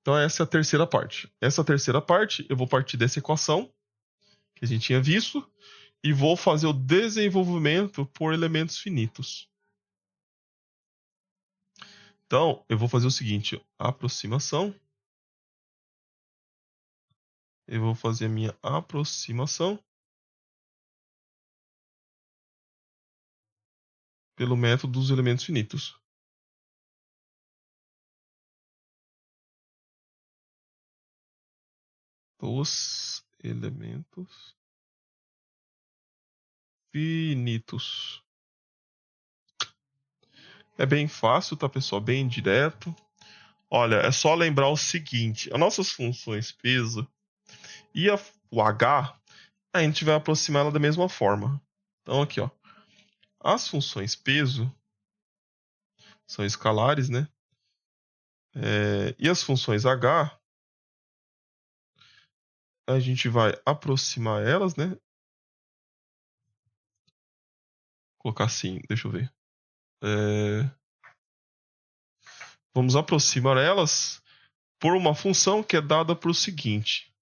Então essa é a terceira parte. Essa terceira parte, eu vou partir dessa equação que a gente tinha visto e vou fazer o desenvolvimento por elementos finitos. Então, eu vou fazer o seguinte, aproximação. Eu vou fazer a minha aproximação pelo método dos elementos finitos. Dos elementos finitos. É bem fácil, tá, pessoal? Bem direto. Olha, é só lembrar o seguinte: as nossas funções peso e o h, a gente vai aproximar ela da mesma forma. Então, aqui, ó. As funções peso são escalares, né? E as funções h, a gente vai aproximar elas, né? Vou colocar assim, deixa eu ver. Vamos aproximar elas por uma função que é dada por o seguinte.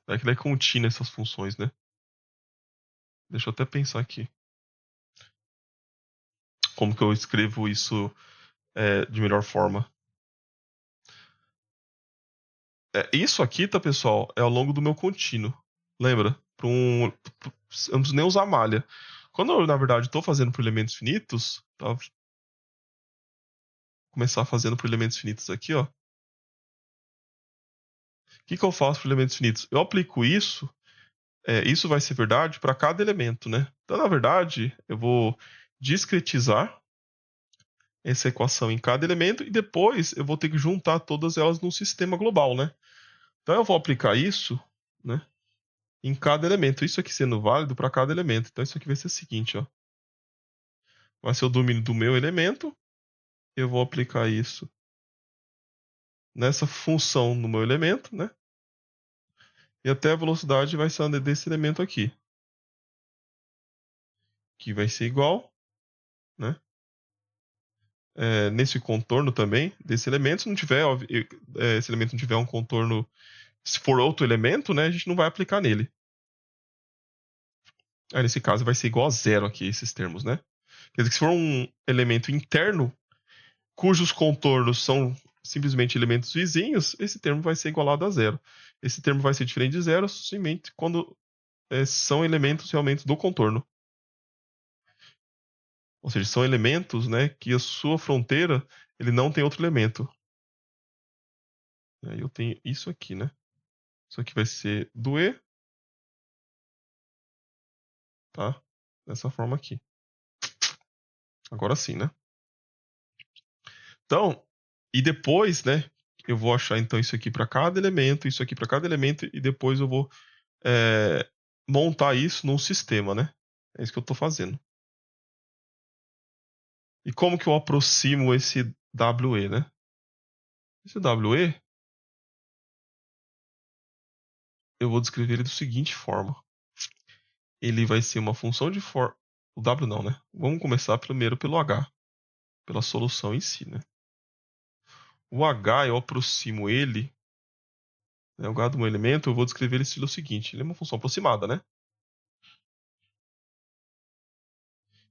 É que ela é contínua essas funções, né? Deixa eu até pensar aqui. Como que eu escrevo isso de melhor forma. Isso aqui, tá, pessoal? É ao longo do meu contínuo. Lembra? Eu não preciso nem usar malha. Quando eu, na verdade, estou fazendo por elementos finitos, tá? Vou começar fazendo por elementos finitos aqui, ó. O que eu faço por elementos finitos? Eu aplico isso. Isso vai ser verdade para cada elemento, né? Então, na verdade, eu vou discretizar essa equação em cada elemento e depois eu vou ter que juntar todas elas num sistema global, né? Então eu vou aplicar isso, né, em cada elemento. Isso aqui sendo válido para cada elemento. Então isso aqui vai ser o seguinte, ó. Vai ser o domínio do meu elemento. Eu vou aplicar isso nessa função no meu elemento, né? E até a velocidade vai ser desse elemento aqui. Que vai ser igual, né? Nesse contorno também desse elemento, se não tiver, esse elemento não tiver um contorno, se for outro elemento, né, a gente não vai aplicar nele. Aí nesse caso vai ser igual a zero aqui, esses termos, né? Quer dizer que se for um elemento interno, cujos contornos são simplesmente elementos vizinhos, esse termo vai ser igualado a zero. Esse termo vai ser diferente de zero somente quando são elementos realmente do contorno. Ou seja, são elementos, né, que a sua fronteira ele não tem outro elemento. Aí eu tenho isso aqui, né? Isso aqui vai ser do E, tá? Dessa forma aqui. Agora sim, né? Então, e depois, né, eu vou achar então isso aqui para cada elemento, isso aqui para cada elemento, e depois eu vou montar isso num sistema, né? É isso que eu estou fazendo. E como que eu aproximo esse WE, né? Esse WE, eu vou descrever ele da seguinte forma. Ele vai ser uma função de forma... O W não, né? Vamos começar primeiro pelo H, pela solução em si, né? O H, eu aproximo ele, né? O H do meu elemento, eu vou descrever ele estilo seguinte. Ele é uma função aproximada, né?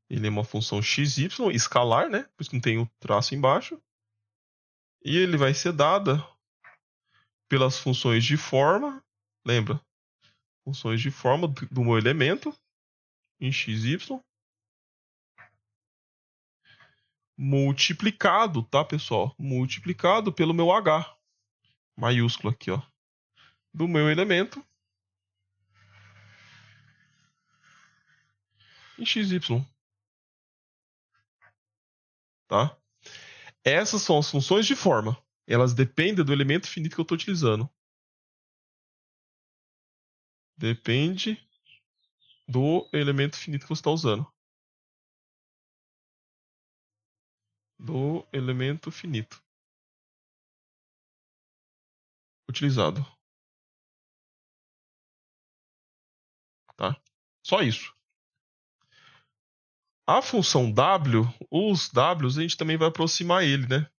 Ele é uma função xy, escalar, né? Por isso que não tem o traço embaixo. E ele vai ser dada pelas funções de forma, lembra? Funções de forma do meu elemento em xy multiplicado, tá, pessoal? Multiplicado pelo meu h maiúsculo aqui, ó, do meu elemento em xy, tá? Essas são as funções de forma. Elas dependem do elemento finito que eu estou utilizando. Depende do elemento finito que você está usando. Do elemento finito utilizado. Tá? Só isso. A função w, os w's, a gente também vai aproximar ele, né?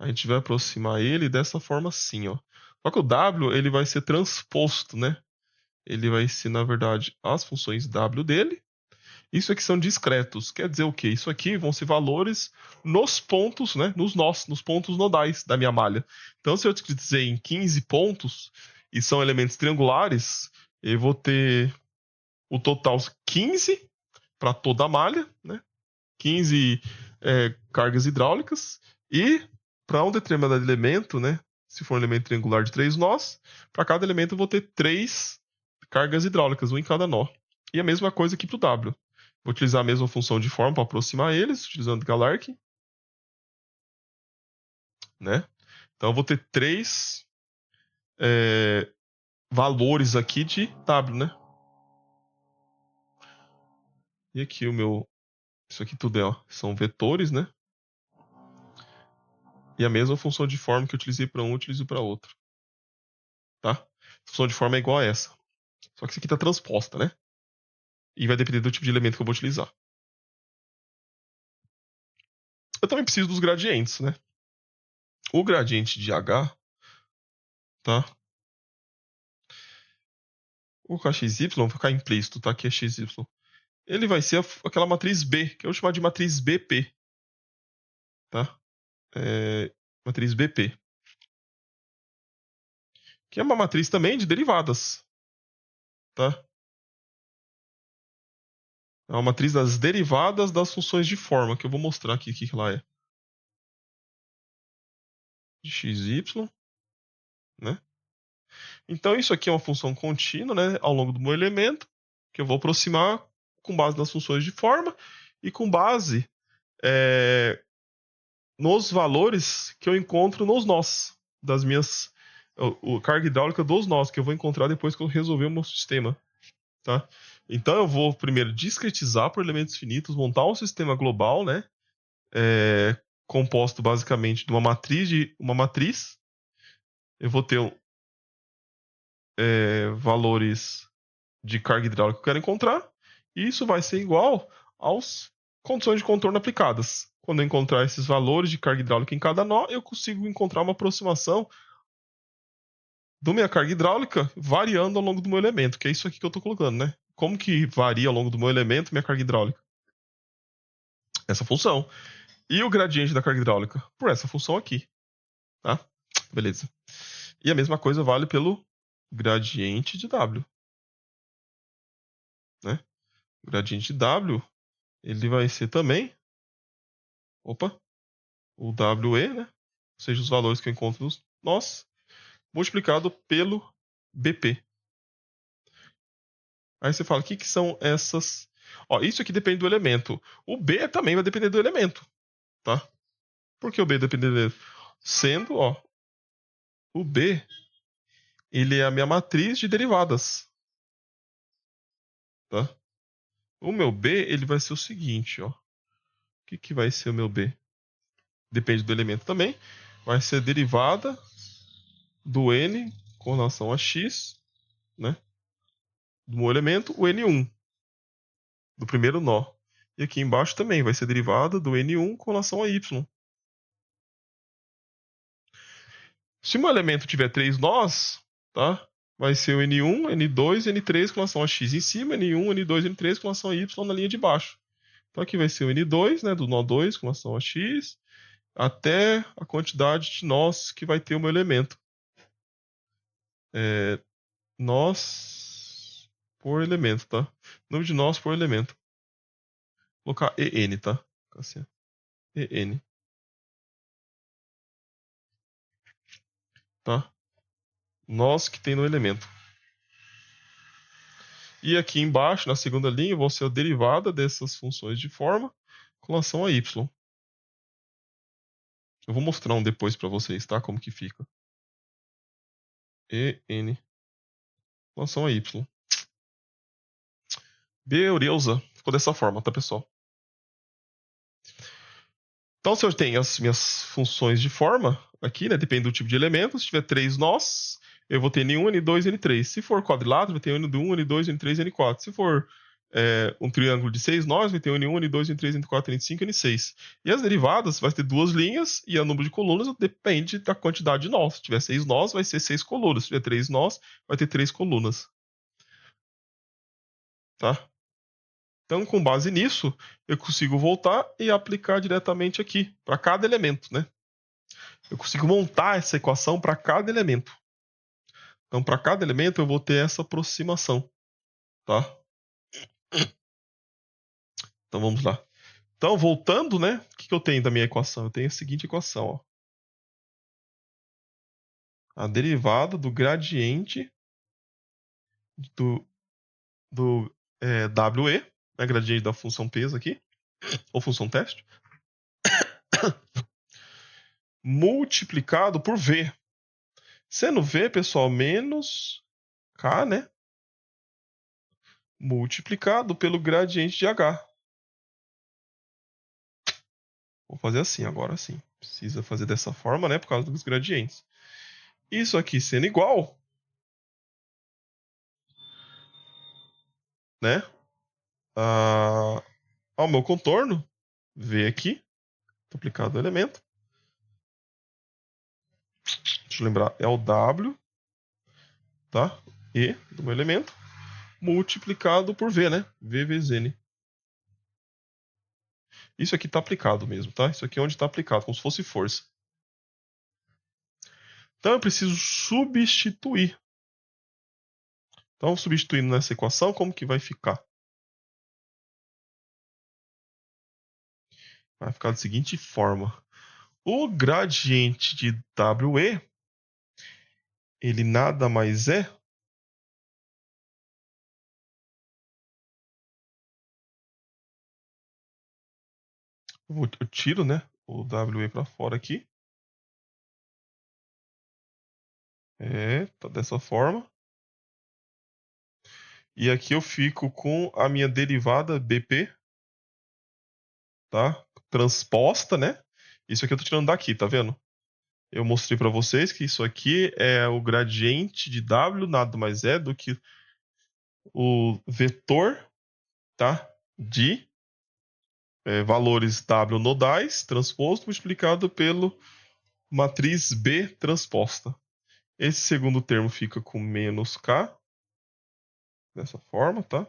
A gente vai aproximar ele dessa forma assim, ó. Só que o W, ele vai ser transposto, né? Ele vai ser, na verdade, as funções W dele. Isso aqui são discretos. Quer dizer o quê? Isso aqui vão ser valores nos pontos, né? Nos nós, nos pontos nodais da minha malha. Então, se eu dizer em 15 pontos, e são elementos triangulares, eu vou ter o total 15 para toda a malha, né? 15 cargas hidráulicas. E para um determinado elemento, né? Se for um elemento triangular de 3 nós, para cada elemento eu vou ter 3 cargas hidráulicas, um em cada nó. E a mesma coisa aqui para o W. Vou utilizar a mesma função de forma para aproximar eles, utilizando Galark, né? Então eu vou ter 3 valores aqui de W, né? E aqui o meu... Isso aqui tudo são vetores, né? E a mesma função de forma que eu utilizei para um, eu utilizo para outro. Tá? A função de forma é igual a essa. Só que isso aqui está transposta, né? E vai depender do tipo de elemento que eu vou utilizar. Eu também preciso dos gradientes, né? O gradiente de H, tá? Vou colocar XY, vou ficar implícito, tá? Aqui é XY. Ele vai ser aquela matriz B, que eu vou chamar de matriz BP, tá? Matriz BP. Que é uma matriz também de derivadas, tá? É uma matriz das derivadas das funções de forma, que eu vou mostrar aqui o que ela é. De XY, né? Então isso aqui é uma função contínua, né? Ao longo do meu elemento, que eu vou aproximar com base nas funções de forma e com base nos valores que eu encontro nos nós, das minhas carga hidráulica dos nós, que eu vou encontrar depois que eu resolver o meu sistema, tá? Então eu vou primeiro discretizar por elementos finitos, montar um sistema global, né? Composto basicamente de uma matriz. Eu vou ter valores de carga hidráulica que eu quero encontrar, e isso vai ser igual às condições de contorno aplicadas. Quando eu encontrar esses valores de carga hidráulica em cada nó, eu consigo encontrar uma aproximação da minha carga hidráulica variando ao longo do meu elemento, que é isso aqui que eu estou colocando, né? Como que varia ao longo do meu elemento minha carga hidráulica? Essa função. E o gradiente da carga hidráulica? Por essa função aqui. Tá? Beleza. E a mesma coisa vale pelo gradiente de W. Né? O gradiente de W, ele vai ser também o WE, né? Ou seja, os valores que eu encontro nos nós, multiplicado pelo BP. Aí você fala, o que são essas... Ó, isso aqui depende do elemento. O B também vai depender do elemento, tá? Por que o B depende do elemento? Sendo, ó, o B, ele é a minha matriz de derivadas, tá? O meu B, ele vai ser o seguinte, ó. O que vai ser o meu B? Depende do elemento também. Vai ser a derivada do N com relação a X, né? Do meu elemento, o N1, do primeiro nó. E aqui embaixo também vai ser derivada do N1 com relação a Y. Se o meu elemento tiver 3 nós, tá? Vai ser o N1, N2, N3 com relação a X em cima, N1, N2, N3 com relação a Y na linha de baixo. Então aqui vai ser o N2, né, do nó 2 com relação a X, até a quantidade de nós que vai ter o meu elemento. Nós por elemento, tá? Número de nós por elemento. Vou colocar EN, tá? Assim, EN. Tá? Nós que tem no elemento. E aqui embaixo, na segunda linha, vão ser a derivada dessas funções de forma com relação a y. Eu vou mostrar um depois para vocês, tá? Como que fica. EN com relação a y. Beleza. Ficou dessa forma, tá, pessoal? Então, se eu tenho as minhas funções de forma aqui, né? Depende do tipo de elemento. Se tiver 3 nós, eu vou ter N1, N2, N3. Se for quadrilátero, eu vou ter N1, N2, N3, N4. Se for um triângulo de 6 nós, vai ter N1, N2, N3, N4, N5, N6. E as derivadas vai ter 2 linhas e o número de colunas depende da quantidade de nós. Se tiver 6 nós, vai ser 6 colunas. Se tiver 3 nós, vai ter 3 colunas. Tá? Então, com base nisso, eu consigo voltar e aplicar diretamente aqui, para cada elemento, né? Eu consigo montar essa equação para cada elemento. Então, para cada elemento, eu vou ter essa aproximação, tá? Então, vamos lá. Então, voltando, né? O que eu tenho da minha equação? Eu tenho a seguinte equação, ó. A derivada do gradiente do WE, né? Gradiente da função peso aqui, ou função teste, multiplicado por V. Sendo V, pessoal, menos K, né? Multiplicado pelo gradiente de H. Vou fazer assim, agora sim. Precisa fazer dessa forma, né? Por causa dos gradientes. Isso aqui sendo igual, né? Ao meu contorno, V aqui, aplicado o elemento. Deixa eu lembrar, é o W, tá? E do meu elemento, multiplicado por V, né? V vezes N. Isso aqui está aplicado mesmo, tá? Isso aqui é onde está aplicado, como se fosse força. Então eu preciso substituir. Então, substituindo nessa equação, como que vai ficar? Vai ficar da seguinte forma. O gradiente de WE, ele nada mais é eu tiro, né, o WE para fora aqui. Tá dessa forma. E aqui eu fico com a minha derivada BP, tá? Transposta, né? Isso aqui eu tô tirando daqui, tá vendo? Eu mostrei para vocês que isso aqui é o gradiente de W, nada mais é do que o vetor, tá? De valores W nodais transposto multiplicado pelo matriz B transposta. Esse segundo termo fica com menos K, dessa forma, tá?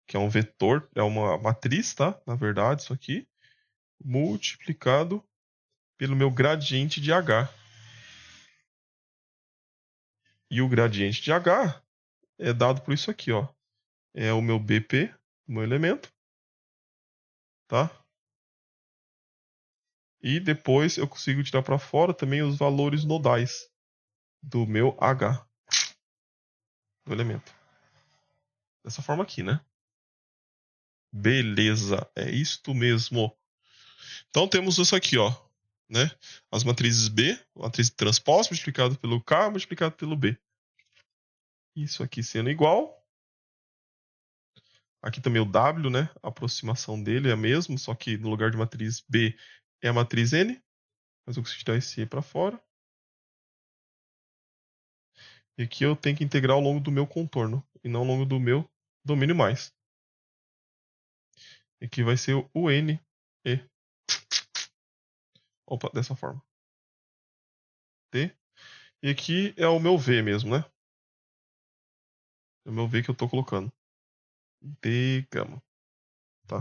Que é um vetor, é uma matriz, tá? Na verdade, isso aqui, multiplicado pelo meu gradiente de H. E o gradiente de H é dado por isso aqui, ó. É o meu BP, o meu elemento, tá? E depois eu consigo tirar para fora também os valores nodais do meu H, do elemento. Dessa forma aqui, né? Beleza, é isto mesmo. Então temos isso aqui, ó, né? As matrizes B, matriz transposta multiplicado pelo K multiplicado pelo B. Isso aqui sendo igual. Aqui também o W, né? A aproximação dele é a mesma, só que no lugar de matriz B é a matriz N. Mas eu consigo tirar esse E para fora. E aqui eu tenho que integrar ao longo do meu contorno, e não ao longo do meu domínio mais. E aqui vai ser o N, E. Opa, dessa forma. T. E aqui é o meu V mesmo, né? É o meu V que eu tô colocando. D gama. Tá?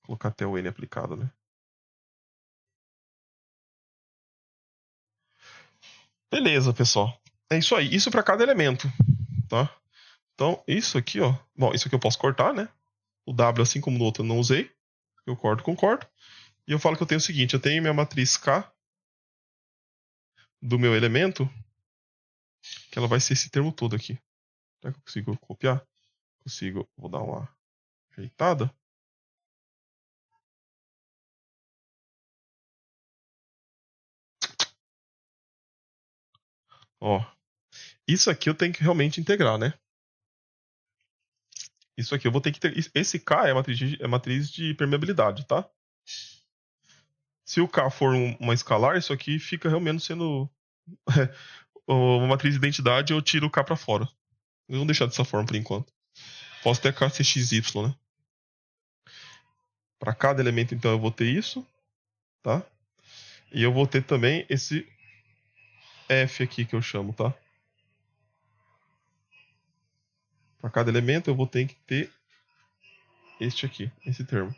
Vou colocar até o N aplicado, né? Beleza, pessoal. É isso aí. Isso para cada elemento, tá? Então, isso aqui, ó. Bom, isso aqui eu posso cortar, né? O W, assim como no outro, eu não usei. Eu corto com corto. E eu falo que eu tenho o seguinte: eu tenho minha matriz K do meu elemento, que ela vai ser esse termo todo aqui. Será que eu consigo copiar? Consigo. Vou dar uma ajeitada. Ó. Isso aqui eu tenho que realmente integrar, né? Isso aqui eu vou ter que ter. Esse K é matriz de permeabilidade, tá? Se o K for uma escalar, isso aqui fica realmente sendo uma matriz de identidade, eu tiro o K para fora. Vamos deixar dessa forma por enquanto. Posso ter KCXY, né? Para cada elemento, então, eu vou ter isso, tá? E eu vou ter também esse F aqui que eu chamo, tá? Para cada elemento, eu vou ter que ter este aqui, esse termo.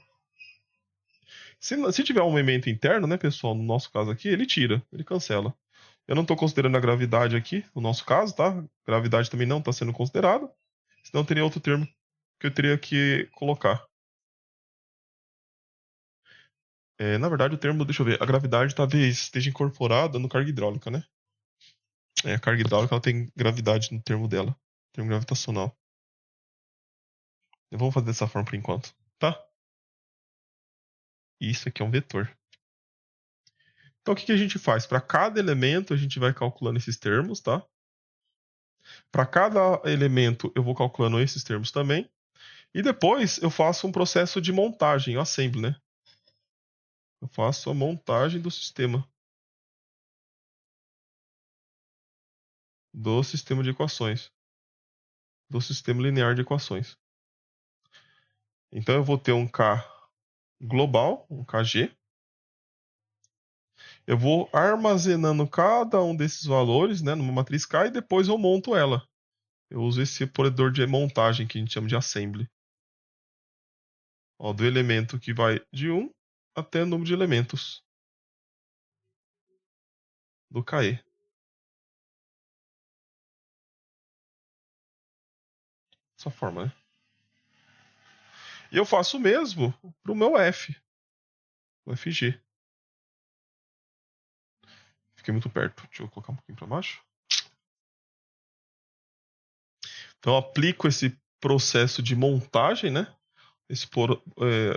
Se tiver um elemento interno, né, pessoal, no nosso caso aqui, ele tira, ele cancela. Eu não estou considerando a gravidade aqui, no nosso caso, tá? Gravidade também não está sendo considerada. Senão teria outro termo que eu teria que colocar. Na verdade, o termo, deixa eu ver, a gravidade talvez esteja incorporada no carga hidráulica, né? A carga hidráulica ela tem gravidade no termo dela, termo gravitacional. Vamos fazer dessa forma por enquanto, tá? E isso aqui é um vetor. Então, o que a gente faz? Para cada elemento, a gente vai calculando esses termos, tá? Para cada elemento, eu vou calculando esses termos também. E depois, eu faço um processo de montagem, o assembly, né? Eu faço a montagem do sistema. Do sistema de equações. Do sistema linear de equações. Então, eu vou ter um K global, um KG. Eu vou armazenando cada um desses valores, né, numa matriz K e depois eu monto ela. Eu uso esse operador de montagem que a gente chama de assembly. Ó, do elemento que vai de 1 até o número de elementos do KE. Dessa forma, né? E eu faço o mesmo para o meu F, o FG. Fiquei muito perto. Deixa eu colocar um pouquinho para baixo. Então, eu aplico esse processo de montagem, né? Esse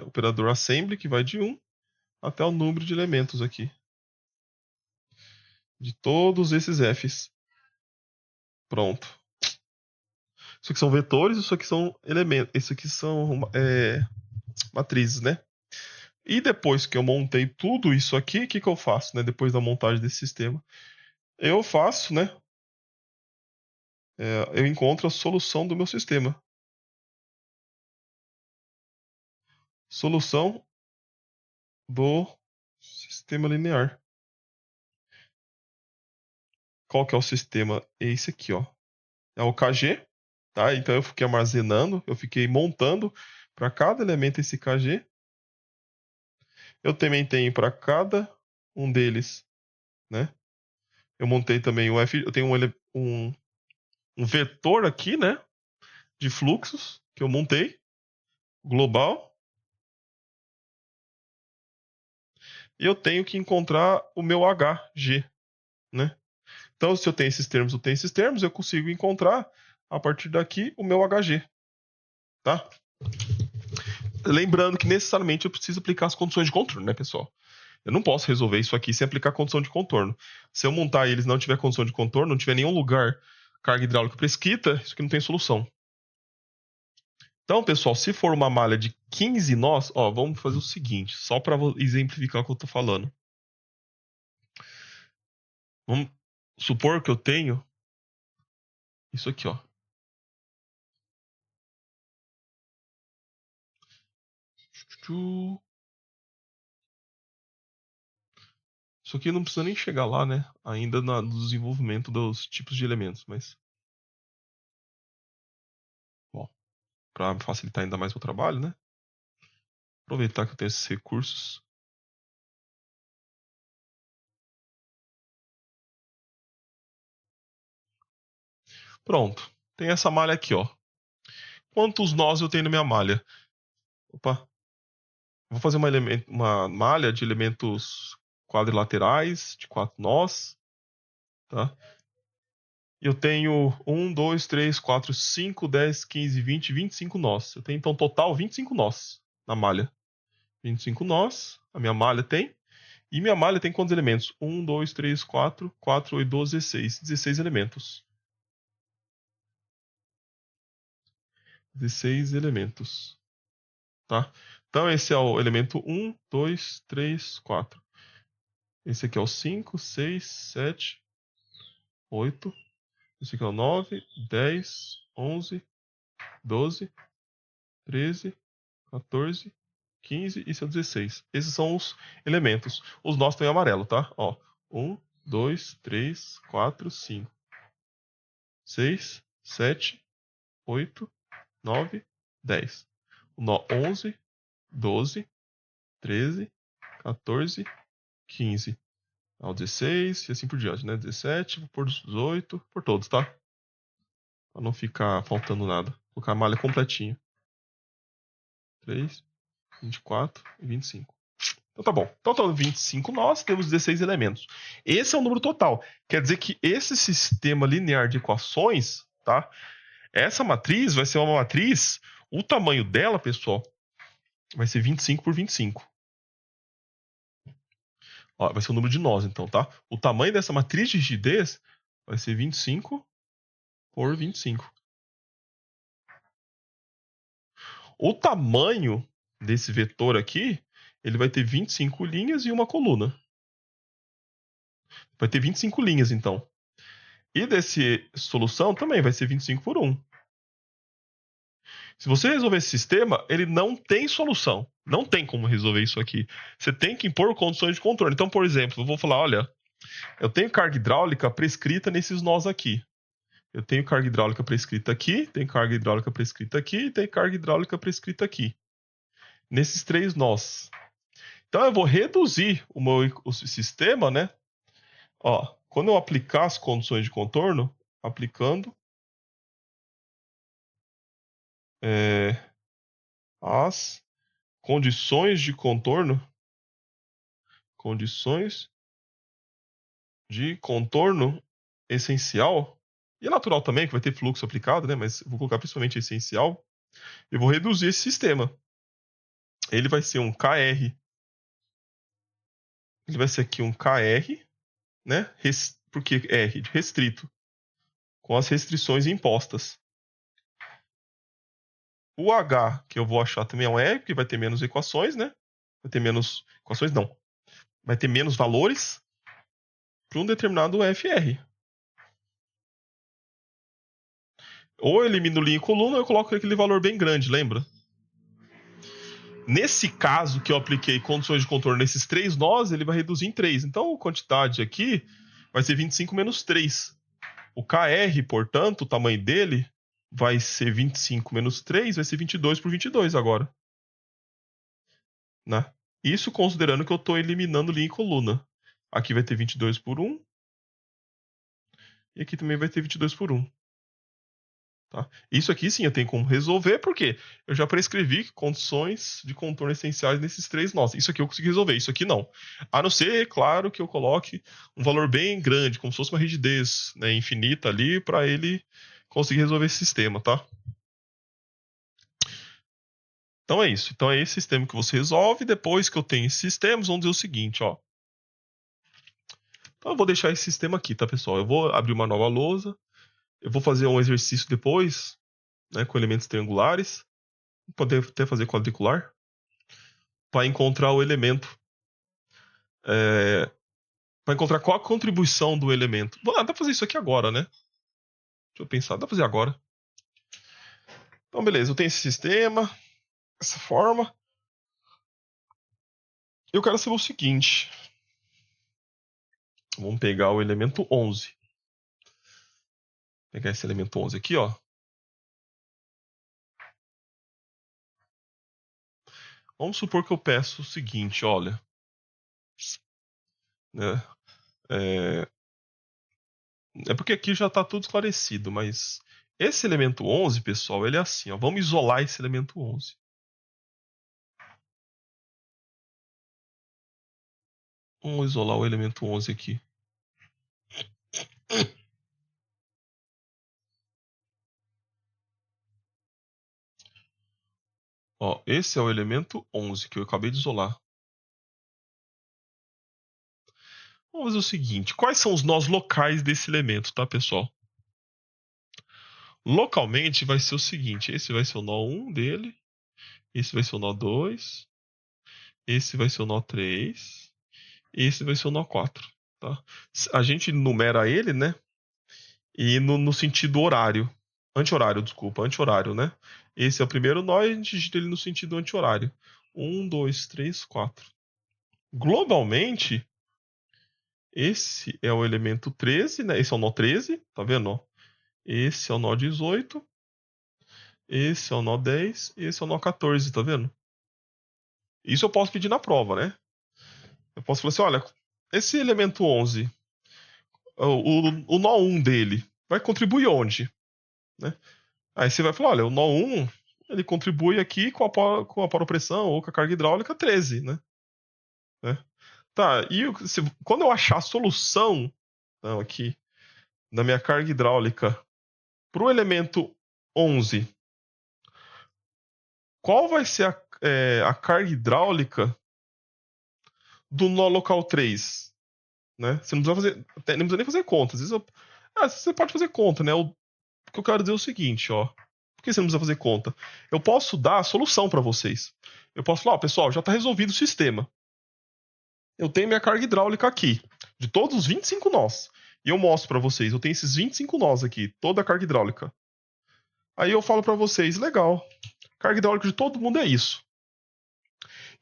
operador assembly que vai de 1 até o número de elementos aqui. De todos esses Fs. Pronto. Isso aqui são vetores, isso aqui são elementos, isso aqui são matrizes, né? E depois que eu montei tudo isso aqui, o que eu faço, né? Depois da montagem desse sistema, eu faço, né? Eu encontro a solução do meu sistema. Solução do sistema linear. Qual que é o sistema? É esse aqui, ó. É o KG, tá? Então eu fiquei armazenando, eu fiquei montando para cada elemento esse KG. Eu também tenho para cada um deles, né? Eu montei também o F, eu tenho um vetor aqui, né? De fluxos que eu montei, global. E eu tenho que encontrar o meu HG, né? Então, se eu tenho esses termos, eu consigo encontrar a partir daqui o meu HG, tá? Lembrando que necessariamente eu preciso aplicar as condições de contorno, né, pessoal? Eu não posso resolver isso aqui sem aplicar condição de contorno. Se eu montar eles e não tiver condição de contorno, não tiver nenhum lugar carga hidráulica prescrita, isso aqui não tem solução. Então, pessoal, se for uma malha de 15 nós, ó, vamos fazer o seguinte, só para exemplificar o que eu tô falando. Vamos supor que eu tenho isso aqui, ó. Isso aqui não precisa nem chegar lá, né? Ainda no desenvolvimento dos tipos de elementos, mas... Bom, para facilitar ainda mais o trabalho, né? Aproveitar que eu tenho esses recursos. Pronto. Tem essa malha aqui, ó. Quantos nós eu tenho na minha malha? Opa. Vou fazer uma malha de elementos quadrilaterais, de 4 nós, tá? Eu tenho 1, 2, 3, 4, 5, 10, 15, 20, 25 nós. Eu tenho, então, total 25 nós na malha. 25 nós, a minha malha tem. E minha malha tem quantos elementos? 1, 2, 3, 4, 4, 8, 12, 16. 16 elementos. 16 elementos. Tá? Então, esse é o elemento 1, 2, 3, 4. Esse aqui é o 5, 6, 7, 8. Esse aqui é o 9, 10, 11, 12, 13, 14, 15 e seu 16. Esses são os elementos. Os nós estão em amarelo, tá? Ó, 1, 2, 3, 4, 5, 6, 7, 8, 9, 10. O nó 11, 12, 13, 14, 15. Ao 16 e assim por diante, né? 17, por 18, por todos, tá? Pra não ficar faltando nada. Vou colocar a malha completinha. 3, 24 e 25. Então tá bom. Então, 25 nós temos 16 elementos. Esse é o número total. Quer dizer que esse sistema linear de equações, tá? Essa matriz vai ser uma matriz, o tamanho dela, pessoal, vai ser 25 por 25. Ó, vai ser o número de nós, então, tá? O tamanho dessa matriz de rigidez vai ser 25 por 25. O tamanho desse vetor aqui, ele vai ter 25 linhas e uma coluna. Vai ter 25 linhas, então. E desse solução também vai ser 25 por 1. Se você resolver esse sistema, ele não tem solução. Não tem como resolver isso aqui. Você tem que impor condições de contorno. Então, por exemplo, eu vou falar, olha, eu tenho carga hidráulica prescrita nesses nós aqui. Eu tenho carga hidráulica prescrita aqui, tenho carga hidráulica prescrita aqui e tenho carga hidráulica prescrita aqui. Nesses 3 nós. Então eu vou reduzir o sistema, né? Ó, quando eu aplicar as condições de contorno, aplicando as condições de contorno essencial, e natural também, que vai ter fluxo aplicado, né? Mas eu vou colocar principalmente essencial. Eu vou reduzir esse sistema. Ele vai ser um KR. Ele vai ser aqui um KR, né? Porque R de restrito, com as restrições impostas. O H, que eu vou achar também é um R, porque vai ter menos equações, né? Vai ter menos equações, não. Vai ter menos valores para um determinado FR. Ou eu elimino linha e coluna, ou eu coloco aquele valor bem grande, lembra? Nesse caso que eu apliquei condições de contorno nesses 3 nós, ele vai reduzir em 3. Então a quantidade aqui vai ser 25 menos 3. O KR, portanto, o tamanho dele vai ser 25 menos 3, vai ser 22 por 22 agora. Né? Isso considerando que eu estou eliminando linha e coluna. Aqui vai ter 22 por 1. E aqui também vai ter 22 por 1. Tá? Isso aqui sim eu tenho como resolver, porque eu já prescrevi condições de contorno essenciais nesses 3 nós. Isso aqui eu consigo resolver, isso aqui não. A não ser, claro, que eu coloque um valor bem grande, como se fosse uma rigidez, né, infinita ali, para ele conseguir resolver esse sistema, tá? Então é isso. Então é esse sistema que você resolve. Depois que eu tenho esses sistemas, vamos dizer o seguinte, ó. Então eu vou deixar esse sistema aqui, tá, pessoal? Eu vou abrir uma nova lousa. Eu vou fazer um exercício depois, né, com elementos triangulares. Poder até fazer quadricular. Para encontrar o elemento. Para encontrar qual a contribuição do elemento. Dá pra fazer isso aqui agora, né? Deixa eu pensar. Dá pra fazer agora. Então, beleza. Eu tenho esse sistema. Essa forma. Eu quero saber o seguinte. Vamos pegar o elemento 11. Vou pegar esse elemento 11 aqui, ó. Vamos supor que eu peço o seguinte, olha. Né? É porque aqui já está tudo esclarecido, mas esse elemento 11, pessoal, ele é assim, ó. Vamos isolar esse elemento 11. Vamos isolar o elemento 11 aqui. Ó, esse é o elemento 11 que eu acabei de isolar. Vamos fazer o seguinte, quais são os nós locais desse elemento, tá, pessoal? Localmente vai ser o seguinte, esse vai ser o nó 1 dele, esse vai ser o nó 2, esse vai ser o nó 3, esse vai ser o nó 4, tá? A gente numera ele, né? E no sentido horário. Anti-horário, desculpa, anti-horário, né? Esse é o primeiro nó e a gente digita ele no sentido anti-horário. 1, 2, 3, 4. Globalmente, esse é o elemento 13, né? Esse é o nó 13, tá vendo? Esse é o nó 18, esse é o nó 10, esse é o nó 14, tá vendo? Isso eu posso pedir na prova, né? Eu posso falar assim, olha, esse elemento 11, o nó 1 dele, vai contribuir onde? Né? Aí você vai falar, olha, o nó 1, ele contribui aqui com a paropressão ou com a carga hidráulica 13, né? Tá, e quando eu achar a solução, não, aqui, na minha carga hidráulica para o elemento 11, qual vai ser a carga hidráulica do nó local 3? Né? Você não precisa fazer, não precisa nem fazer conta. Às vezes você pode fazer conta, né? O que eu quero dizer é o seguinte, ó. Por que você não precisa fazer conta? Eu posso dar a solução para vocês. Eu posso falar, ó, pessoal, já está resolvido o sistema. Eu tenho minha carga hidráulica aqui, de todos os 25 nós. E eu mostro para vocês, eu tenho esses 25 nós aqui, toda a carga hidráulica. Aí eu falo para vocês, legal, carga hidráulica de todo mundo é isso.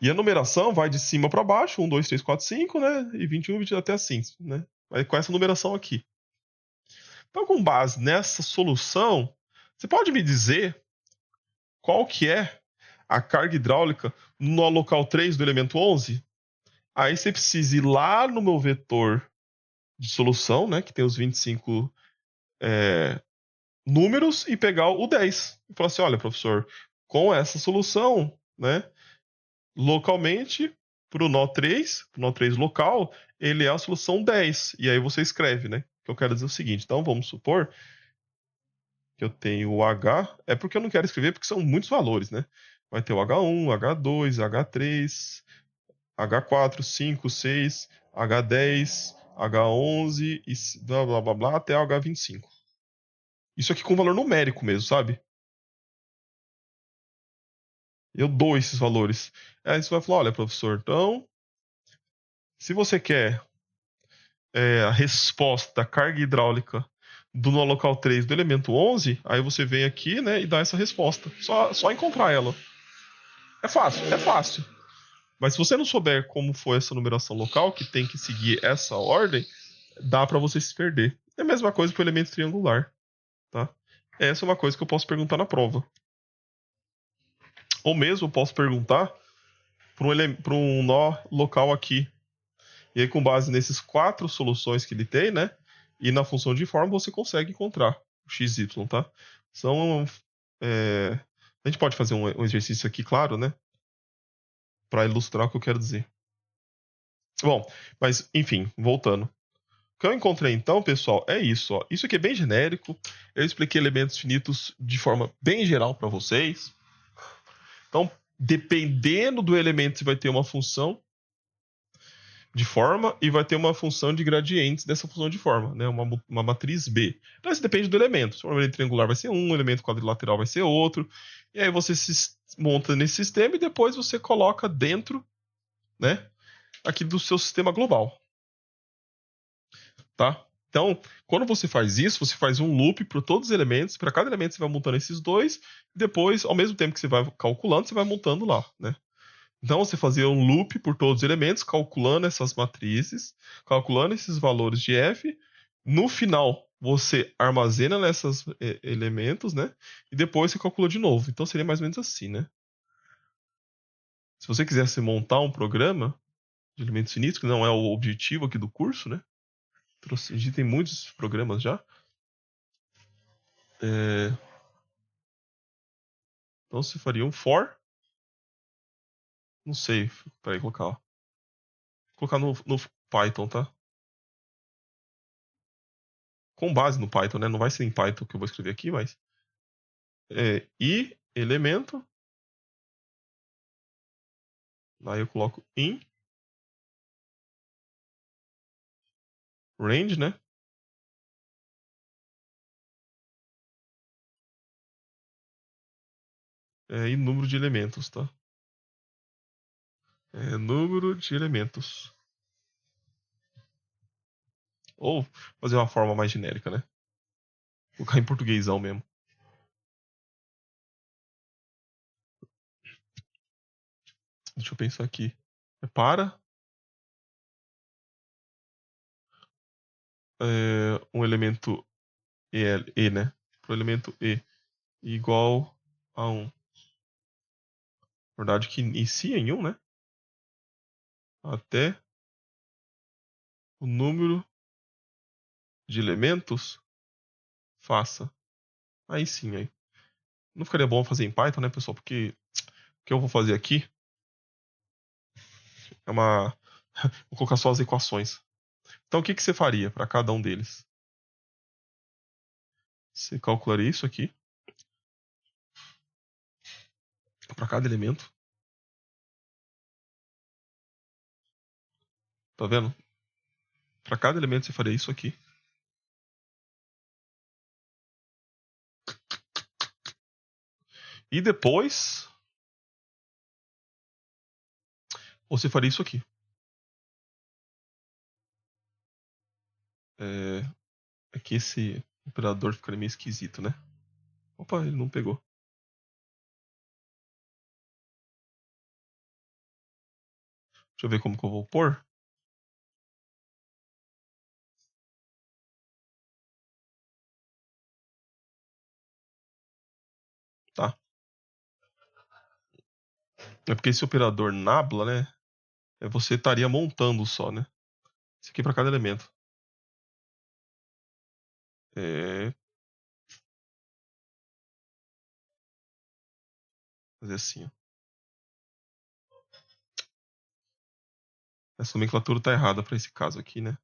E a numeração vai de cima para baixo, 1, 2, 3, 4, 5, né? E 21, 22 até assim, né? Vai com essa numeração aqui. Então, com base nessa solução, você pode me dizer qual que é a carga hidráulica no local 3 do elemento 11? Aí você precisa ir lá no meu vetor de solução, né, que tem os 25 números, e pegar o 10. E falar assim, olha, professor, com essa solução, né, localmente, para o nó 3 local, ele é a solução 10. E aí você escreve, né? Que eu quero dizer o seguinte, então vamos supor que eu tenho o H, é porque eu não quero escrever porque são muitos valores, né? Vai ter o H1, H2, H3, H4, 5, 6, H10, H11 e blá blá blá blá até o H25. Isso aqui com valor numérico mesmo, sabe? Eu dou esses valores. Aí você vai falar, olha, professor, então, se você quer a resposta da carga hidráulica do nó local 3 do elemento 11, aí você vem aqui, né, e dá essa resposta. Só encontrar ela. É fácil, é fácil. Mas se você não souber como foi essa numeração local, que tem que seguir essa ordem, dá para você se perder. É a mesma coisa para o elemento triangular, tá? Essa é uma coisa que eu posso perguntar na prova. Ou mesmo eu posso perguntar para um nó local aqui. E aí, com base nesses 4 soluções que ele tem, né? E na função de forma, você consegue encontrar o XY, tá? São. A gente pode fazer um exercício aqui, claro, né? Para ilustrar o que eu quero dizer. Bom, mas enfim, voltando. O que eu encontrei então, pessoal, é isso. Ó. Isso aqui é bem genérico. Eu expliquei elementos finitos de forma bem geral para vocês. Então, dependendo do elemento, você vai ter uma função de forma e vai ter uma função de gradientes dessa função de forma, né? Uma matriz B. Então, isso depende do elemento. Se for um elemento triangular vai ser um elemento quadrilateral vai ser outro. E aí você se monta nesse sistema e depois você coloca dentro, né? Aqui do seu sistema global. Tá? Então, quando você faz isso, você faz um loop para todos os elementos. Para cada elemento você vai montando esses dois. E depois, ao mesmo tempo que você vai calculando, você vai montando lá, né? Então, você fazia um loop por todos os elementos, calculando essas matrizes, calculando esses valores de f. No final, você armazena nesses elementos, né? E depois você calcula de novo. Então, seria mais ou menos assim, né? Se você quisesse montar um programa de elementos finitos, que não é o objetivo aqui do curso, né? A gente tem muitos programas já. Então, você faria um for. Não sei. Peraí, colocar. Colocar no Python, tá? Com base no Python, né? Não vai ser em Python que eu vou escrever aqui, mas. I elemento. Aí eu coloco in range, né? E número de elementos, tá? Número de elementos. Ou fazer uma forma mais genérica, né? Colocar em portuguesão mesmo. Deixa eu pensar aqui. É para um elemento E, né? Para o elemento E igual a 1. Na verdade, que inicia em 1, né? Até o número de elementos faça. Aí sim, aí. Não ficaria bom fazer em Python, né, pessoal? Porque o que eu vou fazer aqui é uma. Vou colocar só as equações. Então, o que você faria para cada um deles? Você calcularia isso aqui para cada elemento. Tá vendo? Para cada elemento você faria isso aqui. E depois você faria isso aqui. É que esse operador ficaria meio esquisito, né? Opa, ele não pegou. Deixa eu ver como que eu vou pôr. Tá. É porque esse operador nabla, né? Você estaria montando só, né? Isso aqui para cada elemento. É. Fazer assim, ó. Essa nomenclatura tá errada para esse caso aqui, né?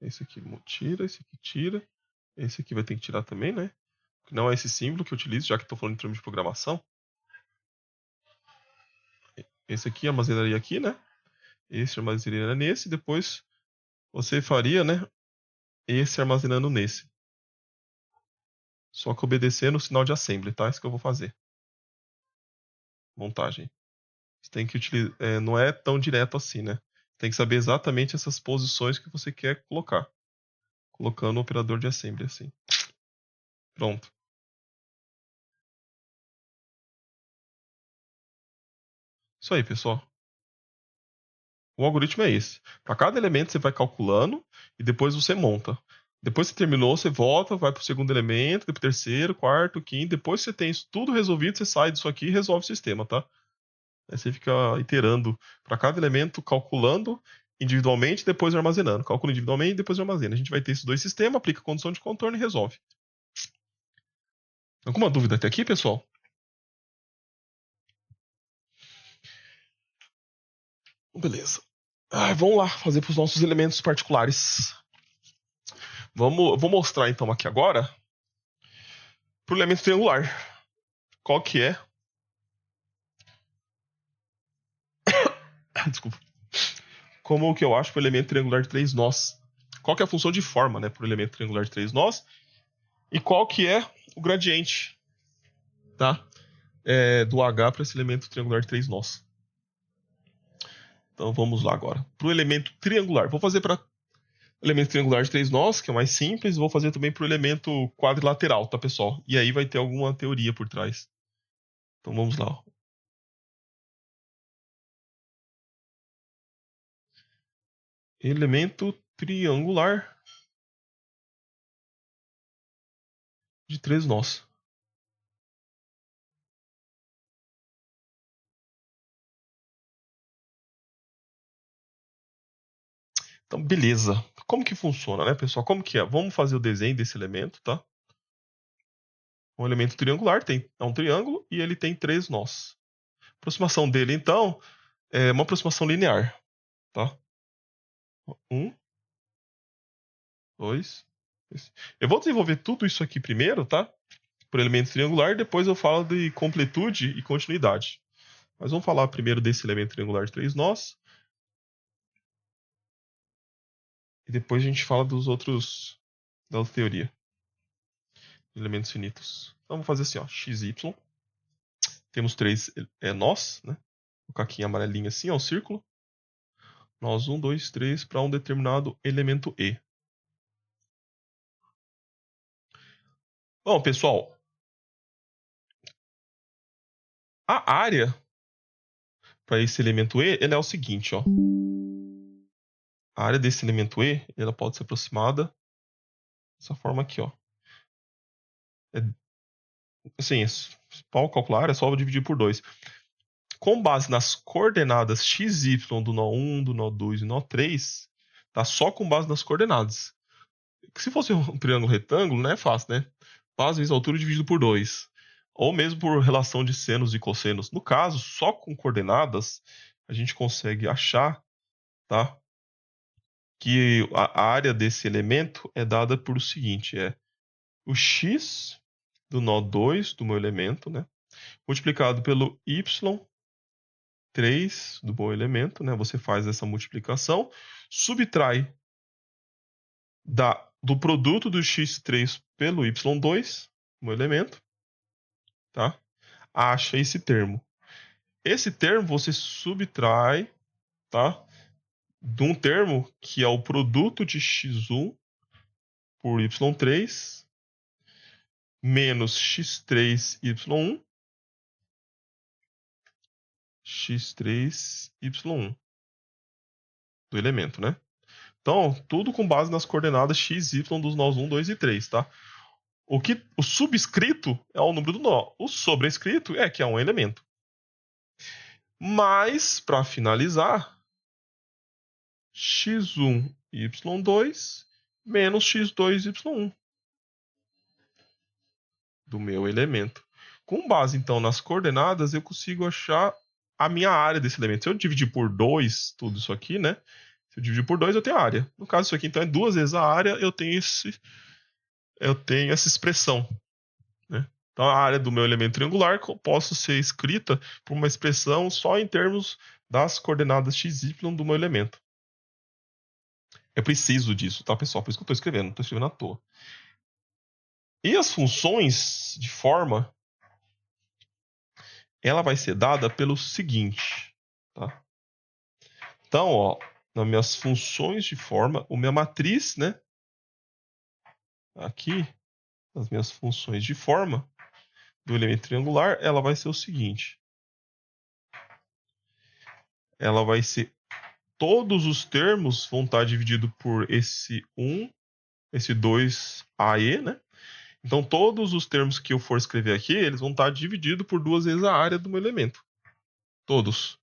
Esse aqui tira, esse aqui tira. Esse aqui vai ter que tirar também, né? Que não é esse símbolo que eu utilizo, já que estou falando em termos de programação. Esse aqui armazenaria aqui, né? Esse armazenaria nesse. Depois você faria, né? Esse armazenando nesse. Só que obedecendo o sinal de assembly, tá? Isso que eu vou fazer. Montagem. Você tem que utilizar. Não é tão direto assim, né? Tem que saber exatamente essas posições que você quer colocar. Colocando o operador de assembly assim. Pronto. Isso aí, pessoal. O algoritmo é esse. Para cada elemento você vai calculando e depois você monta. Depois que você terminou, você volta, vai para o segundo elemento, depois terceiro, quarto, quinto. Depois que você tem isso tudo resolvido, você sai disso aqui e resolve o sistema, tá? Aí você fica iterando para cada elemento, calculando individualmente, depois armazenando. Calcula individualmente, depois armazena. A gente vai ter esses dois sistemas, aplica condição de contorno e resolve. Alguma dúvida até aqui, pessoal? Beleza. Vamos lá, fazer para os nossos elementos particulares. Vou mostrar então aqui agora para o elemento triangular. Qual que é? Desculpa. Como que eu acho para o elemento triangular de três nós? Qual que é a função de forma, né, para o elemento triangular de três nós? E qual que é o gradiente, tá? Do H para esse elemento triangular de três nós. Então vamos lá agora. Para o elemento triangular. Vou fazer para o elemento triangular de três nós, que é o mais simples. Vou fazer também para o elemento quadrilateral, tá, pessoal? E aí vai ter alguma teoria por trás. Então vamos lá. Elemento triangular de três nós. Então, beleza. Como que funciona, né, pessoal? Como que é? Vamos fazer o desenho desse elemento, tá? Um elemento triangular é um triângulo e ele tem três nós. A aproximação dele, então, é uma aproximação linear, tá? Um, dois, três. Eu vou desenvolver tudo isso aqui primeiro, tá? Por elemento triangular, depois eu falo de completude e continuidade. Mas vamos falar primeiro desse elemento triangular de três nós. E depois a gente fala dos outros da outra teoria. Elementos finitos. Então vamos fazer assim, ó. XY. Temos três nós, né? O caquinho amarelinho assim, é um círculo. Nós 1, 2, 3 para um determinado elemento E. Bom, pessoal, a área para esse elemento E, ele é o seguinte, ó. A área desse elemento E, ela pode ser aproximada dessa forma aqui, ó. Assim, para calcular, é só dividir por 2. Com base nas coordenadas x, y do nó 1, do nó 2 e nó 3, tá? Só com base nas coordenadas. Se fosse um triângulo retângulo, né, é fácil, né? Base vezes altura dividido por 2. Ou mesmo por relação de senos e cossenos. No caso, só com coordenadas, a gente consegue achar, tá? Que a área desse elemento é dada por o seguinte, é o x do nó 2 do meu elemento, né? Multiplicado pelo y3 do meu elemento, né? Você faz essa multiplicação, subtrai do produto do x3 pelo y2, meu elemento, tá? Acha esse termo. Esse termo você subtrai, tá? De um termo que é o produto de x1 por y3 menos x3y1 x3y1 do elemento, né? Então, tudo com base nas coordenadas x, y dos nós 1, 2 e 3, tá? O subscrito é o número do nó. O sobrescrito é que é um elemento. Mas, para finalizar, x1, y2 menos x2, y1 do meu elemento. Com base, então, nas coordenadas, eu consigo achar a minha área desse elemento. Se eu dividir por 2 tudo isso aqui, né? Se eu dividir por 2, eu tenho a área. No caso, isso aqui, então, é 2 vezes a área, eu tenho essa expressão, né? Então, a área do meu elemento triangular posso ser escrita por uma expressão só em termos das coordenadas x, y do meu elemento. Eu preciso disso, tá, pessoal? Por isso que eu estou escrevendo, não estou escrevendo à toa. E as funções de forma, ela vai ser dada pelo seguinte, tá? Então, ó, nas minhas funções de forma, a minha matriz, né? Aqui, nas minhas funções de forma do elemento triangular, ela vai ser o seguinte. Ela vai ser todos os termos vão estar divididos por esse 1, esse 2AE, né? Então, todos os termos que eu for escrever aqui, eles vão estar divididos por 2 vezes a área do meu elemento. Todos.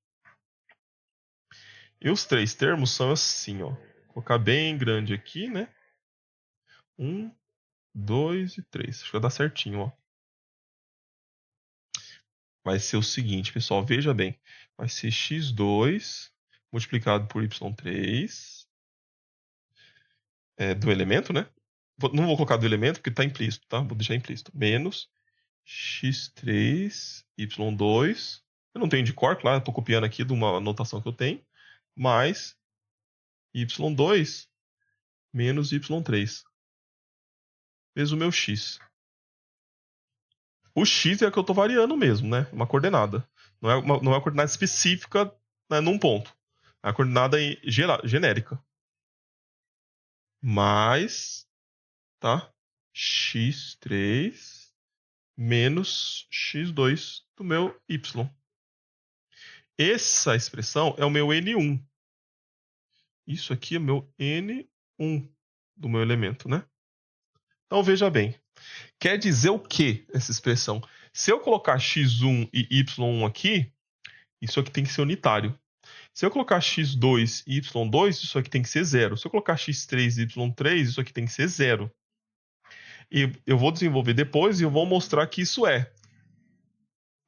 E os 3 termos são assim, ó. Vou colocar bem grande aqui, né? 1, 2 e 3. Acho que vai dar certinho, ó. Vai ser o seguinte, pessoal, veja bem. Vai ser x2 multiplicado por y3 do elemento, né? Não vou colocar do elemento porque está implícito, tá? Vou deixar implícito. Menos x3, y2. Eu não tenho de cor, claro, estou copiando aqui de uma anotação que eu tenho. Mais y2 menos y3. Vezes o meu x. O x é o que eu estou variando mesmo, né? Uma coordenada. Não é uma coordenada específica, né, num ponto. É uma coordenada genérica. Mais, tá? x3 menos x2 do meu y. Essa expressão é o meu N1. Isso aqui é meu N1 do meu elemento, né? Então veja bem. Quer dizer o que essa expressão? Se eu colocar x1 e y1 aqui, isso aqui tem que ser unitário. Se eu colocar x2 e y2, isso aqui tem que ser zero. Se eu colocar x3 e y3, isso aqui tem que ser zero. E eu vou desenvolver depois e eu vou mostrar que isso é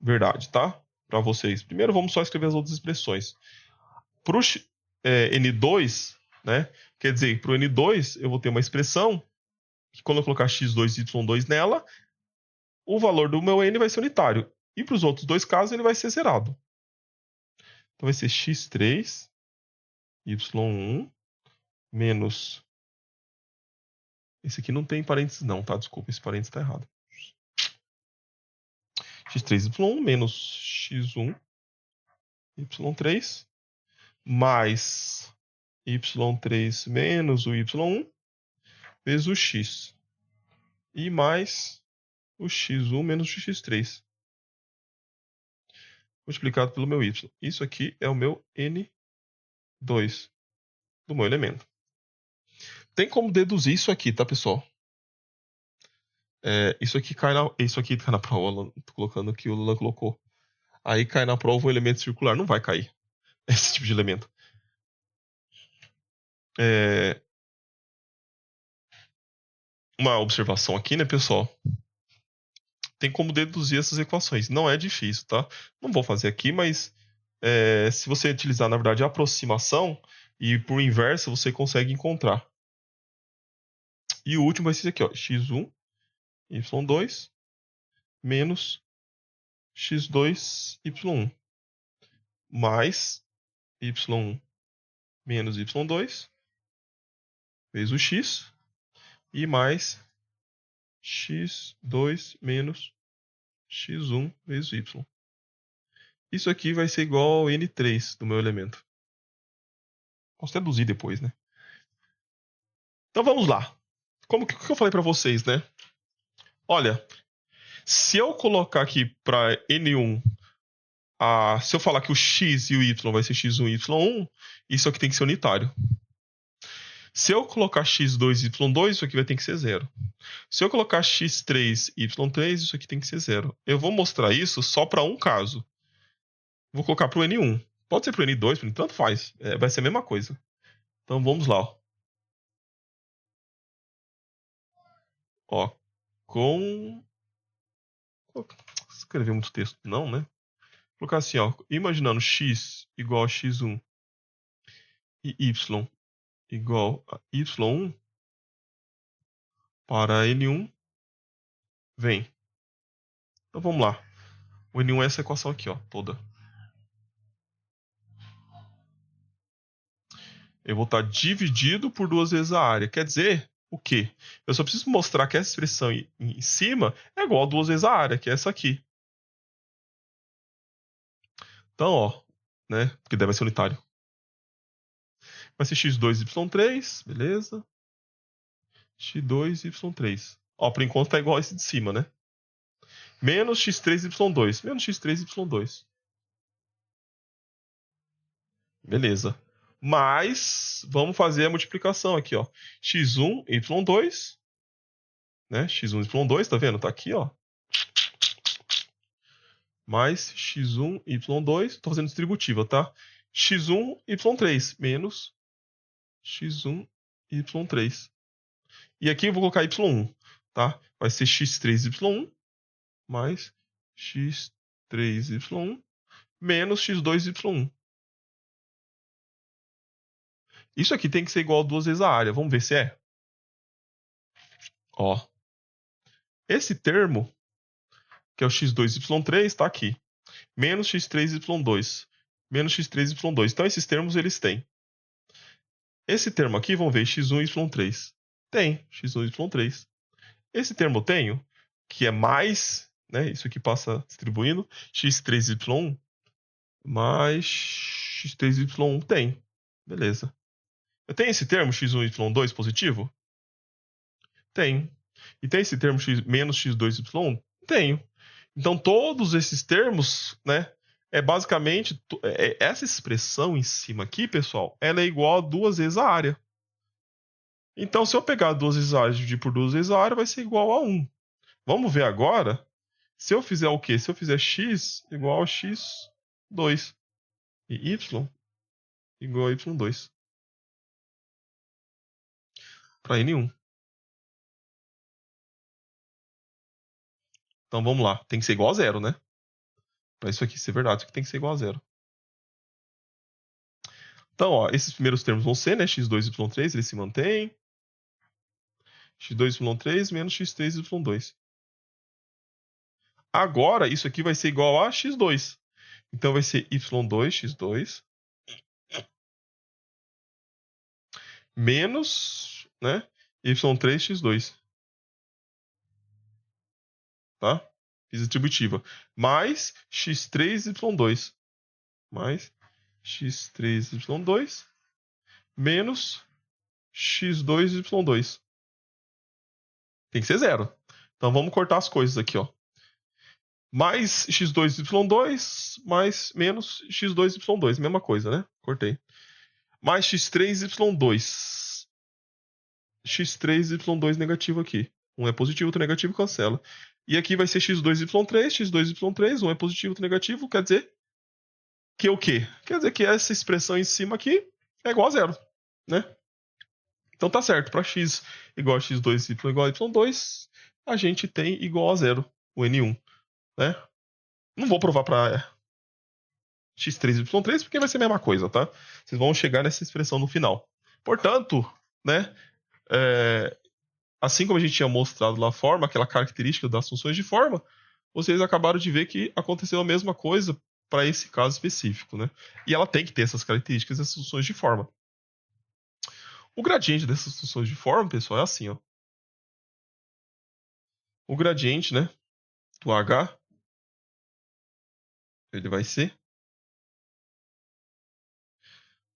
verdade, tá? Para vocês. Primeiro vamos só escrever as outras expressões. Para o N2, né? Quer dizer, para o N2 eu vou ter uma expressão que quando eu colocar x2 e y2 nela, o valor do meu N vai ser unitário. E para os outros dois casos ele vai ser zerado. Então vai ser x3, y1, menos... Esse aqui não tem parênteses não, tá? Desculpa, esse parênteses está errado. x3y1 menos x1 y3 mais y3 menos o y1 vezes o x. E mais o x1 menos o x3. Multiplicado pelo meu y. Isso aqui é o meu N2 do meu elemento. Tem como deduzir isso aqui, tá, pessoal? Isso aqui cai na prova. Tô colocando o que o Lula colocou. Aí cai na prova um elemento circular. Não vai cair esse tipo de elemento. Uma observação aqui, né, pessoal? Tem como deduzir essas equações. Não é difícil, tá? Não vou fazer aqui, mas se você utilizar, na verdade, a aproximação e por inversa, você consegue encontrar. E o último vai ser aqui, ó, x1, y2, menos x2, y1, mais y1 menos y2, vezes o x, e mais x2 menos x1 vezes y. Isso aqui vai ser igual ao N3 do meu elemento. Posso deduzir depois, né? Então vamos lá. Como que eu falei para vocês, né? Olha, se eu colocar aqui para N1, se eu falar que o x e o y vai ser x1 e y1, isso aqui tem que ser unitário. Se eu colocar x2 e y2, isso aqui vai ter que ser zero. Se eu colocar x3 e y3, isso aqui tem que ser zero. Eu vou mostrar isso só para um caso. Vou colocar para o N1. Pode ser para o N2, tanto faz. Vai ser a mesma coisa. Então vamos lá. Ó, escrever muito texto, não, né? Vou colocar assim, ó, imaginando x igual a x1 e y igual a y1 para N1, vem. Então vamos lá. O N1 é essa equação aqui, ó, toda. Eu vou estar dividido por 2 vezes a área. Quer dizer, o quê? Eu só preciso mostrar que essa expressão em cima é igual a 2 vezes a área, que é essa aqui. Então, ó, né? Porque deve ser unitário. Vai ser x2, y3, beleza? x2, y3. Ó, por enquanto tá igual a esse de cima, né? Menos x3, y2. Menos x3, y2. Beleza. Mas, vamos fazer a multiplicação aqui, ó. x1, y2. Né? x1, y2, tá vendo? Tá aqui, ó. Mais x1, y2. Tô fazendo distributiva, tá? x1, y3. Menos x1, y3. E aqui eu vou colocar y1, tá? Vai ser x3, y1. Mais x3, y1. Menos x2, y1. Isso aqui tem que ser igual a 2 vezes a área. Vamos ver se é. Ó. Esse termo, que é o x2, y3, está aqui. Menos x3, y2. Menos x3, y2. Então, esses termos, eles têm. Esse termo aqui, vamos ver, x1, y3. Tem, x1, y3. Esse termo eu tenho, que é mais, né? Isso aqui passa distribuindo. x3, y1 mais x3, y1 tem. Beleza. Eu tenho esse termo, x1, y2 positivo? Tenho. E tem esse termo menos x2, y1? Tenho. Então, todos esses termos, né, basicamente, essa expressão em cima aqui, pessoal, ela é igual a 2 vezes a área. Então, se eu pegar 2 vezes a área e dividir por 2 vezes a área, vai ser igual a 1. Vamos ver agora, se eu fizer o quê? Se eu fizer x igual a x2 e y igual a y2 para N1. Então, vamos lá. Tem que ser igual a zero, né? Para isso aqui ser verdade, isso aqui tem que ser igual a zero. Então, ó, esses primeiros termos vão ser, né? x2, y3, eles se mantêm. x2, y3 menos x3, y2. Agora, isso aqui vai ser igual a x2. Então, vai ser y2, x2. Menos, né? y3, x2. Tá? Fiz distributiva. Mais x3, y2. Mais x3, y2. Menos x2, y2. Tem que ser zero. Então vamos cortar as coisas aqui, ó. Mais x2y2 mais menos x2y2, mesma coisa, né? Cortei. Mais x3y2. x3y2 negativo aqui. Um é positivo, outro negativo, cancela. E aqui vai ser x2y3, x2y3, um é positivo, outro negativo, quer dizer que o quê? Quer dizer que essa expressão em cima aqui é igual a zero, né? Então tá certo, para x igual a x2, y igual a y2, a gente tem igual a zero, o N1, né? Não vou provar para x3, y3, porque vai ser a mesma coisa, tá? Vocês vão chegar nessa expressão no final. Portanto, né, assim como a gente tinha mostrado lá a forma, aquela característica das funções de forma, vocês acabaram de ver que aconteceu a mesma coisa para esse caso específico, né? E ela tem que ter essas características, essas funções de forma. O gradiente dessas funções de forma, pessoal, é assim, ó. O gradiente, né, do h, ele vai ser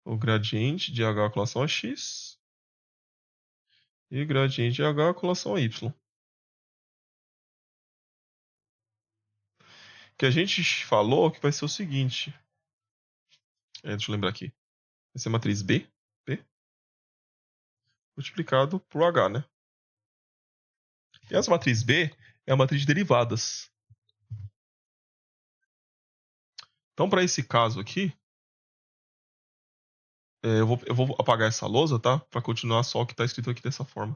o gradiente de h com relação a x e o gradiente de h com relação a y. Que a gente falou que vai ser o seguinte. Deixa eu lembrar aqui. Vai ser a matriz B multiplicado por h, né? E essa matriz B é a matriz de derivadas. Então, para esse caso aqui, eu vou apagar essa lousa, tá? Para continuar só o que está escrito aqui dessa forma.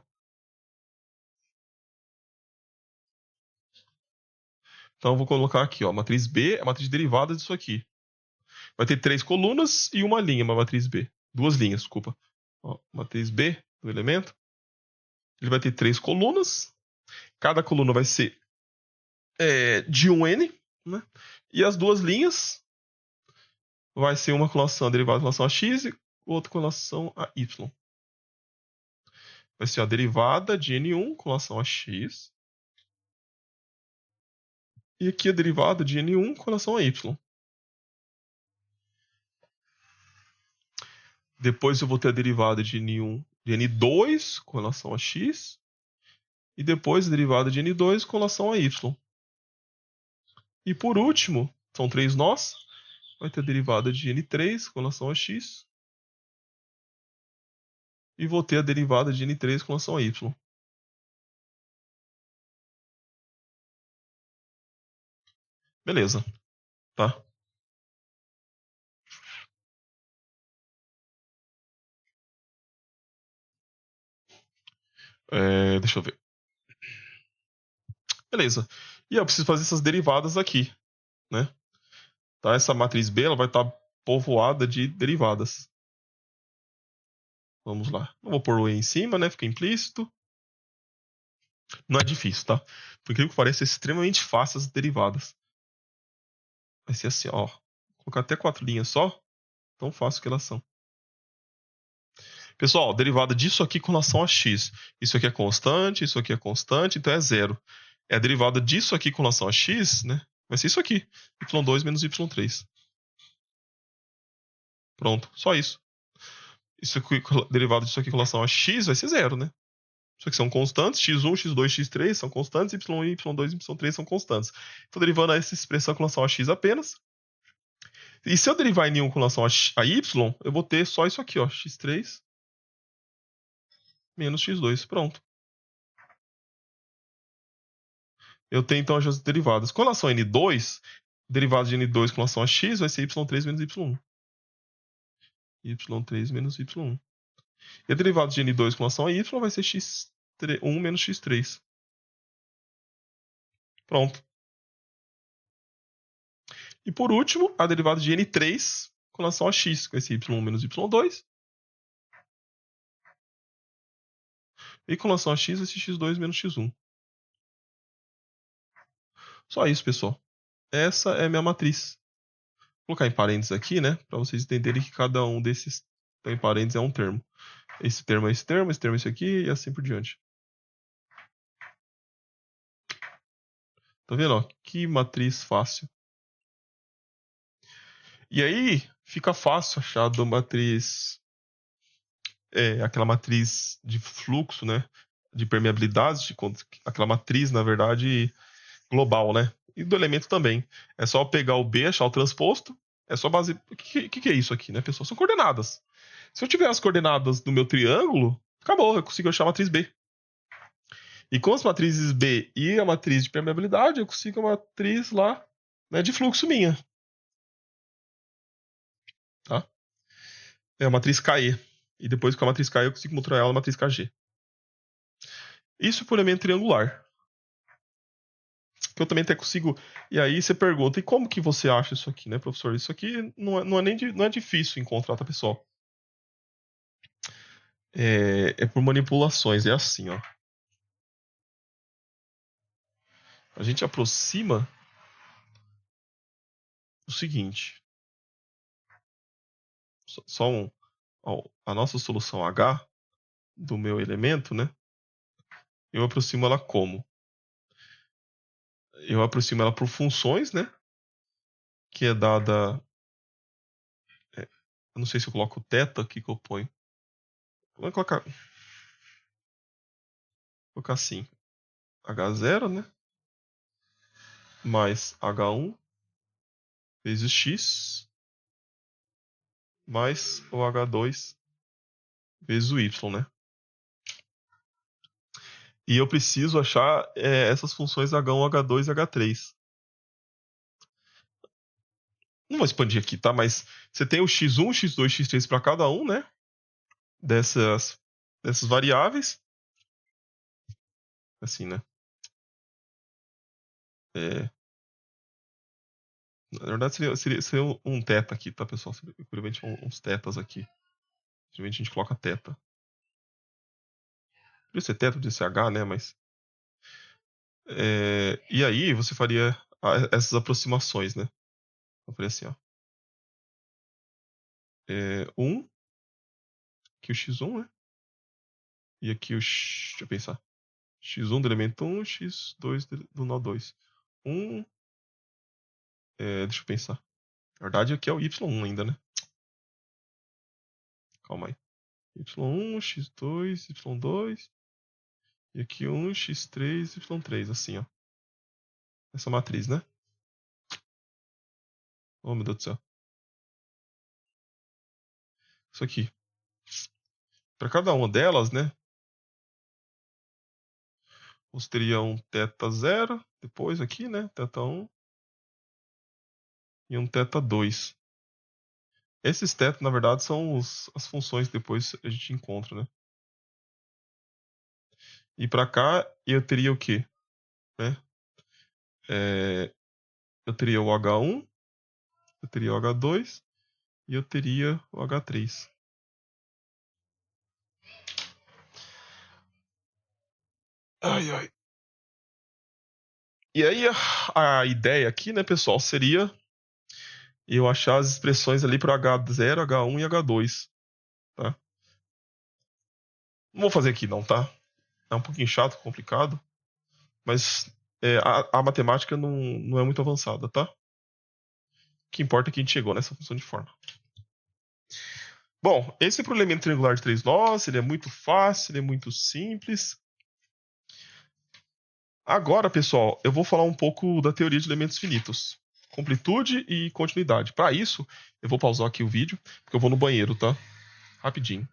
Então, eu vou colocar aqui, ó, matriz B é a matriz de derivadas disso aqui. Vai ter 3 colunas e uma linha, uma matriz B. 2 linhas, desculpa. Ó, matriz B do elemento. Ele vai ter 3 colunas. Cada coluna vai ser de 1n, né? E as 2 linhas vai ser uma com relação a derivada com relação a x e outra com relação a y. Vai ser a derivada de n1 com relação a x. E aqui a derivada de n1 com relação a y. Depois eu vou ter a derivada de n1 de n2 com relação a x. E depois a derivada de n2 com relação a y. E por último, são 3 nós, vai ter a derivada de n3 com relação a x. E vou ter a derivada de n3 com relação a y. Beleza, tá? Deixa eu ver. Beleza. E eu preciso fazer essas derivadas aqui, né? Tá? Essa matriz B ela vai estar povoada de derivadas. Vamos lá. Não vou pôr o E em cima, né? Fica implícito. Não é difícil, tá? Por incrível que pareça, é extremamente fácil as derivadas. Vai ser assim, ó. Vou colocar até 4 linhas só. Tão fácil que elas são. Pessoal, derivada disso aqui com relação a x. Isso aqui é constante, então é zero. É a derivada disso aqui com relação a x, né? Vai ser isso aqui. y2 menos y3. Pronto, só isso. Isso aqui, derivada disso aqui com relação a x vai ser zero, né? Isso aqui são constantes, x1, x2, x3 são constantes, y1, y2 e y3 são constantes. Então, derivando essa expressão com relação a x apenas. E se eu derivar em 1 com relação a y, eu vou ter só isso aqui, ó, x3 menos x2. Pronto. Eu tenho então as derivadas. Com relação a n2, derivada de n2 com relação a x vai ser y3 menos y1. y3 menos y1. E a derivada de n2 com relação a y vai ser x1 menos x3. Pronto. E por último, a derivada de n3 com relação a x, que vai ser y1 menos y2. E com relação a x vai ser x2 menos x1. Só isso, pessoal. Essa é a minha matriz. Vou colocar em parênteses aqui, né? Para vocês entenderem que cada um desses em parênteses é um termo. Esse termo é esse termo, esse termo é esse aqui e assim por diante. Tá vendo? Ó? Que matriz fácil. E aí fica fácil achar da matriz, aquela matriz de fluxo, né? de permeabilidades, aquela matriz, na verdade, global, né? E do elemento também. É só pegar o B, achar o transposto. É só base. O que é isso aqui, né, pessoal? São coordenadas. Se eu tiver as coordenadas do meu triângulo, acabou, eu consigo achar a matriz B. E com as matrizes B e a matriz de permeabilidade, eu consigo a matriz lá, né, de fluxo minha. Tá? É a matriz KE. E depois com a matriz KE eu consigo mostrar ela na matriz KG. Isso por elemento triangular. Que eu também até consigo. E aí você pergunta, e como que você acha isso aqui, né, professor? Isso aqui não é difícil encontrar, tá, pessoal? É por manipulações, é assim, ó. A gente aproxima o seguinte. A nossa solução H do meu elemento, né? Eu aproximo ela como? Eu aproximo ela por funções, né? Que é dada. Eu não sei se eu coloco θ aqui que eu ponho. Vou colocar assim. H0, né? Mais H1 vezes X mais o H2 vezes o Y, né? E eu preciso achar essas funções H1, H2 e H3. Não vou expandir aqui, tá? Mas você tem o x1, x2, x3 para cada um, né? Dessas variáveis. Assim, né? Na verdade, seria um θ aqui, tá, pessoal? Provavelmente uns θs aqui. Geralmente a gente coloca θ. Podia ser θ, podia ser H, né? Mas. E aí você faria essas aproximações, né? Eu faria assim, ó. 1, aqui o x1, né? E aqui o deixa eu pensar. x1 do elemento 1, x2 do nó 2. 1, deixa eu pensar. Na verdade, aqui é o y1 ainda, né? Calma aí. y1, x2, y2. E aqui 1, x3, y3, assim, ó. Essa matriz, né? Oh, meu Deus do céu. Isso aqui. Para cada uma delas, né? Você teria um θ0, depois aqui, né? θ1 e um θ2. Esses θ, na verdade, são as funções que depois a gente encontra, né? E para cá eu teria o quê? Né? Eu teria o H1, eu teria o H2 e eu teria o H3. Ai, ai. E aí a ideia aqui, né, pessoal, seria eu achar as expressões ali para H0, H1 e H2, tá? Não vou fazer aqui não, tá? É um pouquinho chato, complicado, mas a matemática não é muito avançada, tá? O que importa é que a gente chegou nessa função de forma. Bom, esse para o elemento triangular de 3 nós, ele é muito fácil, ele é muito simples. Agora, pessoal, eu vou falar um pouco da teoria de elementos finitos. Completude e continuidade. Para isso, eu vou pausar aqui o vídeo, porque eu vou no banheiro, tá? Rapidinho.